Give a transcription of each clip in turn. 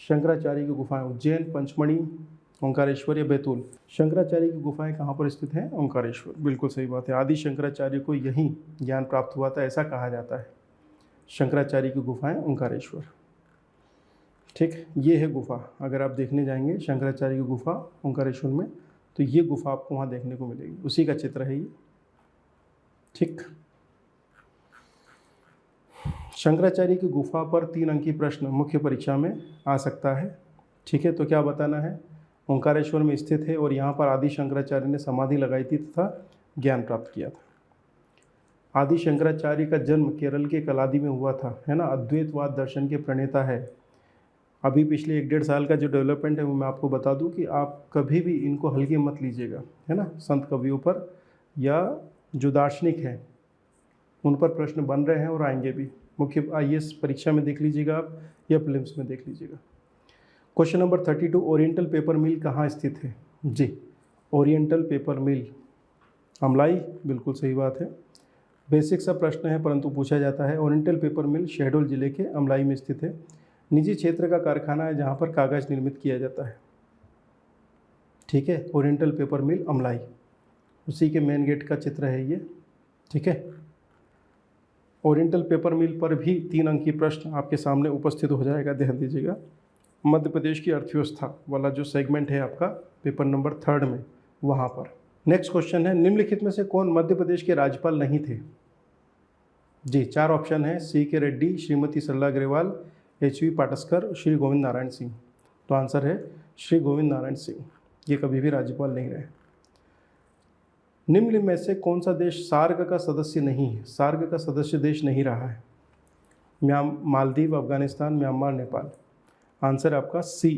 शंकराचार्य की गुफाएं उज्जैन, पंचमढ़ी, ओंकारेश्वर या बैतूल। शंकराचार्य की गुफाएं कहाँ पर स्थित हैं? ओंकारेश्वर। बिल्कुल सही बात है। आदि शंकराचार्य को यहीं ज्ञान प्राप्त हुआ था, ऐसा कहा जाता है। शंकराचार्य की गुफाएं ओंकारेश्वर। ठीक, ये है गुफा। अगर आप देखने जाएंगे शंकराचार्य की गुफा ओंकारेश्वर में, तो ये गुफा आपको वहाँ देखने को मिलेगी, उसी का चित्र है ये। ठीक, शंकराचार्य की गुफा पर 3 अंकीय प्रश्न मुख्य परीक्षा में आ सकता है। ठीक है, तो क्या बताना है? ओंकारेश्वर में स्थित है और यहाँ पर आदि शंकराचार्य ने समाधि लगाई थी तथा ज्ञान प्राप्त किया था। आदि शंकराचार्य का जन्म केरल के कलादी में हुआ था, है ना। अद्वैतवाद दर्शन के प्रणेता है। अभी पिछले 1-1.5 साल का जो डेवलपमेंट है वो मैं आपको बता दूं कि आप कभी भी इनको हल्के मत लीजिएगा, है ना। संत कवियों पर या जो दार्शनिक हैं उन पर प्रश्न बन रहे हैं और आएंगे भी। मुख्य IAS परीक्षा में देख लीजिएगा आप या प्रीलिम्स में देख लीजिएगा। क्वेश्चन नंबर 32, ओरिएंटल पेपर मिल कहाँ स्थित है? जी, ओरिएंटल पेपर मिल अमलाई। बिल्कुल सही बात है। बेसिक सा प्रश्न है परंतु पूछा जाता है। ओरिएंटल पेपर मिल शहडोल जिले के अमलाई में स्थित है। निजी क्षेत्र का कारखाना है जहाँ पर कागज़ निर्मित किया जाता है। ठीक है, ओरिएंटल पेपर मिल अमलाई, उसी के मेन गेट का चित्र है ये। ठीक है, ओरिएंटल पेपर मिल पर भी 3 अंकीय प्रश्न आपके सामने उपस्थित हो जाएगा, ध्यान दीजिएगा। मध्य प्रदेश की अर्थव्यवस्था वाला जो सेगमेंट है आपका पेपर नंबर 3 में, वहाँ पर। नेक्स्ट क्वेश्चन है, निम्नलिखित में से कौन मध्य प्रदेश के राज्यपाल नहीं थे? जी, 4 ऑप्शन है। CK रेड्डी, श्रीमती सरला अग्रवाल, HV पाटस्कर, श्री गोविंद नारायण सिंह। तो आंसर है श्री गोविंद नारायण सिंह, ये कभी भी राज्यपाल नहीं रहे। निम्न में से कौन सा देश सार्क का सदस्य नहीं है? सार्क का सदस्य देश नहीं रहा है। मालदीव, अफगानिस्तान, म्यांमार, नेपाल। आंसर आपका C।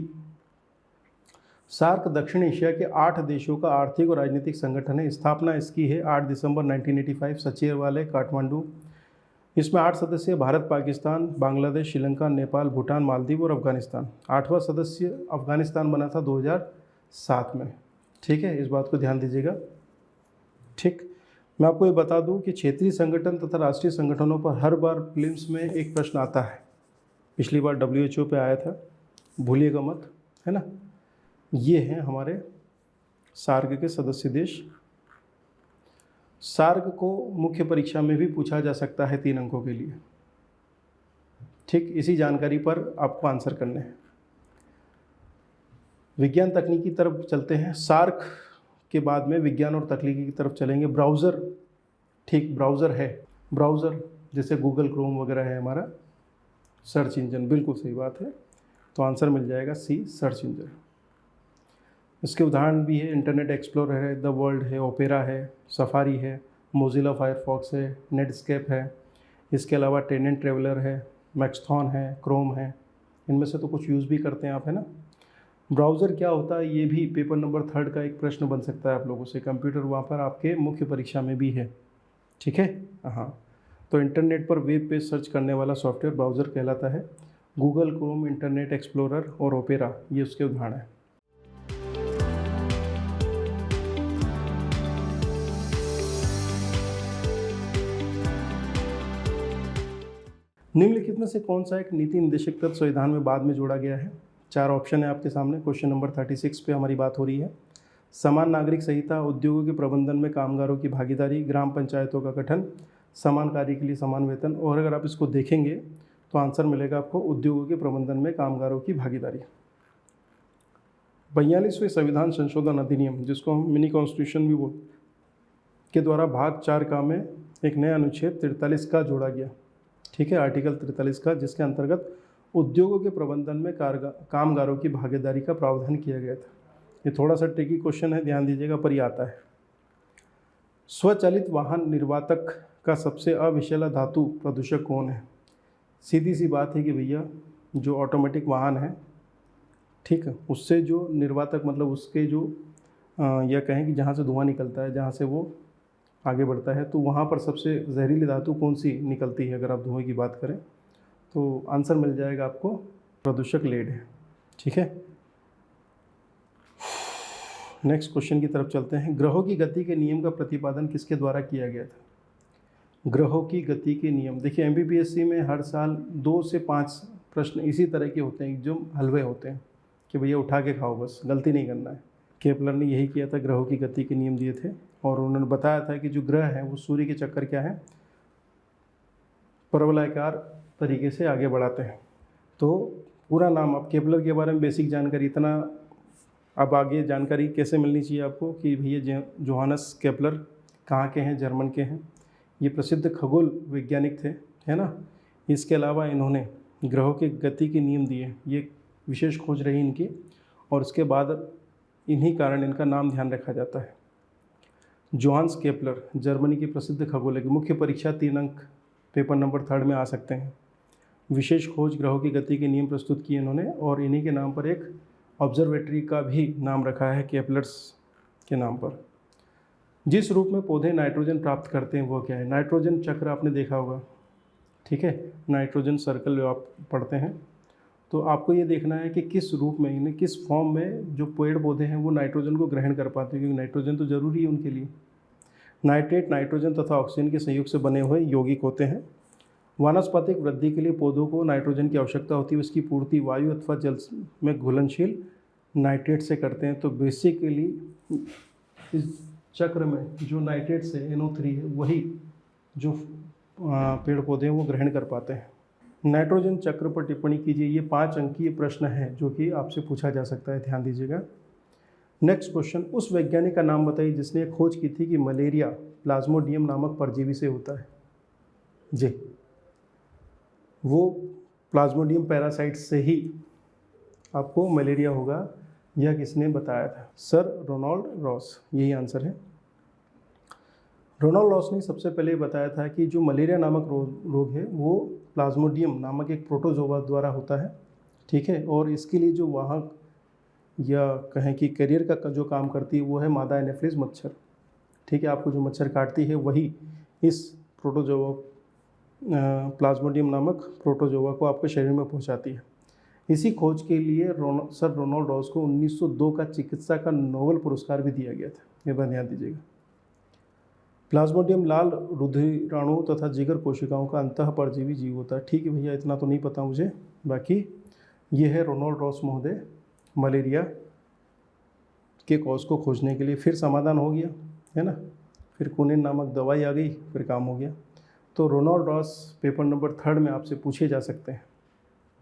सार्क दक्षिण एशिया के 8 देशों का आर्थिक और राजनीतिक संगठन है। स्थापना इसकी है 8 दिसंबर 1985 सचिवालय काठमांडू। इसमें 8 सदस्य भारत, पाकिस्तान, बांग्लादेश, श्रीलंका, नेपाल, भूटान, मालदीव और अफगानिस्तान। 8वां सदस्य अफगानिस्तान बना था 2007 में। ठीक है, इस बात को ध्यान दीजिएगा। ठीक, मैं आपको ये बता दूं कि क्षेत्रीय संगठन तथा राष्ट्रीय संगठनों पर हर बार प्रीलिम्स में एक प्रश्न आता है। पिछली बार WHO पे आया था, भूलिएगा मत, है ना। ये हैं हमारे सार्क के सदस्य देश। सार्क को मुख्य परीक्षा में भी पूछा जा सकता है 3 अंकों के लिए। ठीक, इसी जानकारी पर आपको आंसर करने हैं। विज्ञान तकनीकी की तरफ चलते हैं। सार्क के बाद में विज्ञान और तकनीकी की तरफ चलेंगे। ब्राउज़र, ठीक, ब्राउज़र है। ब्राउज़र जैसे गूगल क्रोम वगैरह है हमारा सर्च इंजन। बिल्कुल सही बात है, तो आंसर मिल जाएगा C, सर्च इंजन। इसके उदाहरण भी है, इंटरनेट एक्सप्लोरर है, द वर्ल्ड है, ओपेरा है, सफारी है, मोजिला फायरफॉक्स है, नेटस्केप है। इसके अलावा टेनेंट ट्रेवलर है, मैक्सथॉन है, क्रोम है। इनमें से तो कुछ यूज़ भी करते हैं आप, है ना। ब्राउज़र क्या होता है, ये भी पेपर नंबर 3 का एक प्रश्न बन सकता है आप लोगों से। कंप्यूटर वहाँ पर आपके मुख्य परीक्षा में भी है। ठीक है, हाँ। तो इंटरनेट पर वेब पेज सर्च करने वाला सॉफ्टवेयर ब्राउज़र कहलाता है। गूगल क्रोम, इंटरनेट एक्सप्लोरर और ओपेरा, ये उसके उदाहरण हैं। निम्नलिखित में से कौन सा एक नीति निर्देशक तत्व संविधान में बाद में जोड़ा गया है? 4 ऑप्शन है आपके सामने। क्वेश्चन नंबर 36 पे हमारी बात हो रही है। समान नागरिक संहिता, उद्योगों के प्रबंधन में कामगारों की भागीदारी, ग्राम पंचायतों का गठन, समान कार्य के लिए समान वेतन। और अगर आप इसको देखेंगे तो आंसर मिलेगा आपको उद्योगों के प्रबंधन में कामगारों की भागीदारी। 42वें संविधान संशोधन अधिनियम, जिसको हम मिनी कॉन्स्टिट्यूशन भी बोलते, के द्वारा भाग 4 का में एक नया अनुच्छेद 43 का जोड़ा गया। ठीक है, आर्टिकल 43 का, जिसके अंतर्गत उद्योगों के प्रबंधन में कामगारों की भागीदारी का प्रावधान किया गया था। ये थोड़ा सा ट्रिकी क्वेश्चन है, ध्यान दीजिएगा, पर ये आता है। स्वचालित वाहन निर्वातक का सबसे अविषैला धातु प्रदूषक कौन है? सीधी सी बात है कि भैया जो ऑटोमेटिक वाहन है, ठीक है, उससे जो निर्वातक मतलब उसके जो या कहें कि जहाँ से धुआं निकलता है, जहाँ से वो आगे बढ़ता है, तो वहाँ पर सबसे जहरीली धातु कौन सी निकलती है? अगर आप धुएं की बात करें तो आंसर मिल जाएगा आपको प्रदूषक लेड है। ठीक है, नेक्स्ट क्वेश्चन की तरफ चलते हैं। ग्रहों की गति के नियम का प्रतिपादन किसके द्वारा किया गया था? ग्रहों की गति के नियम, देखिए MPPSC में हर साल 2 से 5 प्रश्न इसी तरह के होते हैं जो हलवे होते हैं कि भैया उठा के खाओ, बस गलती नहीं करना है। केपलर ने यही किया था, ग्रहों की गति के नियम दिए थे और उन्होंने बताया था कि जो ग्रह हैं वो सूर्य के चक्कर क्या है, परवलयाकार तरीके से आगे बढ़ाते हैं। तो पूरा नाम, अब केपलर के बारे में बेसिक जानकारी इतना, अब आगे जानकारी कैसे मिलनी चाहिए आपको कि भैया जोहानस केपलर कहाँ के हैं, जर्मन के हैं। ये प्रसिद्ध खगोल वैज्ञानिक थे, है ना। इसके अलावा इन्होंने ग्रहों के गति के नियम दिए, ये विशेष खोज रही इनकी, और उसके बाद इन्हीं कारण इनका नाम ध्यान रखा जाता है। जोहान्स केपलर जर्मनी की प्रसिद्ध खगोलज्ञ, मुख्य परीक्षा 3 अंक पेपर नंबर 3 में आ सकते हैं। विशेष खोज ग्रहों की गति के नियम प्रस्तुत किए इन्होंने, और इन्हीं के नाम पर एक ऑब्जर्वेटरी का भी नाम रखा है केपलर्स के नाम पर। जिस रूप में पौधे नाइट्रोजन प्राप्त करते हैं वो क्या है, नाइट्रोजन चक्र आपने देखा होगा, ठीक है, नाइट्रोजन सर्कल जो आप पढ़ते हैं। तो आपको ये देखना है कि किस रूप में, यानी किस फॉर्म में जो पेड़ पौधे हैं वो नाइट्रोजन को ग्रहण कर पाते हैं, क्योंकि नाइट्रोजन तो ज़रूरी है उनके लिए। नाइट्रेट नाइट्रोजन तथा ऑक्सीजन के संयोग से बने हुए यौगिक होते हैं। वानस्पतिक वृद्धि के लिए पौधों को नाइट्रोजन की आवश्यकता होती है, उसकी पूर्ति वायु अथवा जल में घुलनशील नाइट्रेट से करते हैं। तो बेसिकली इस चक्र में जो नाइट्रेट से NO3 है वही जो पेड़ पौधे हैं वो ग्रहण कर पाते हैं। नाइट्रोजन चक्र पर टिप्पणी कीजिए, ये 5 अंकीय प्रश्न है जो कि आपसे पूछा जा सकता है, ध्यान दीजिएगा। नेक्स्ट क्वेश्चन, उस वैज्ञानिक का नाम बताइए जिसने खोज की थी कि मलेरिया प्लाज्मोडियम नामक परजीवी से होता है। जी, वो प्लाज्मोडियम पैरासाइट से ही आपको मलेरिया होगा, यह किसने बताया था, सर रोनाल्ड रॉस, यही आंसर है। रोनाल्ड रॉस ने सबसे पहले बताया था कि जो मलेरिया नामक रोग है वो प्लाज्मोडियम नामक एक प्रोटोजोआ द्वारा होता है, ठीक है। और इसके लिए जो वाहक या कहें कि कैरियर का जो काम करती है वो है मादा एनाफिलिस मच्छर, ठीक है। आपको जो मच्छर काटती है वही इस प्रोटोजोआ प्लाज्मोडियम नामक प्रोटोजोआ को आपके शरीर में पहुंचाती है। इसी खोज के लिए सर रोनाल्ड रॉस को 1902 का चिकित्सा का नोबेल पुरस्कार भी दिया गया था, ये बात ध्यान दीजिएगा। प्लाज्मोडियम लाल रुधिराणु तथा जिगर कोशिकाओं का अंतः परजीवी जीव होता है, ठीक है भैया, इतना तो नहीं पता मुझे। बाकी ये है रोनाल्ड रॉस महोदय, मलेरिया के कॉज को खोजने के लिए फिर समाधान हो गया, है ना। फिर कुनिन नामक दवाई आ गई, फिर काम हो गया। तो रोनाल्ड रॉस पेपर नंबर 3 में आपसे पूछे जा सकते हैं,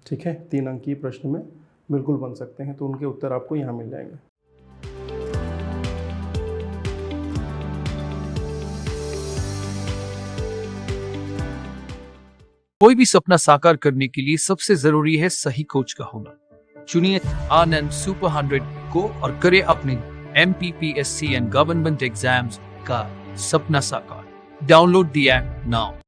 ठीक है, 3 अंकीय प्रश्न में बिल्कुल बन सकते हैं, तो उनके उत्तर आपको यहाँ मिल जाएंगे। कोई भी सपना साकार करने के लिए सबसे जरूरी है सही कोच का होना। चुनिए आनंद सुपर 100 को और करें अपने MPPSC एंड गवर्नमेंट एग्जाम्स का सपना साकार। Download the app now.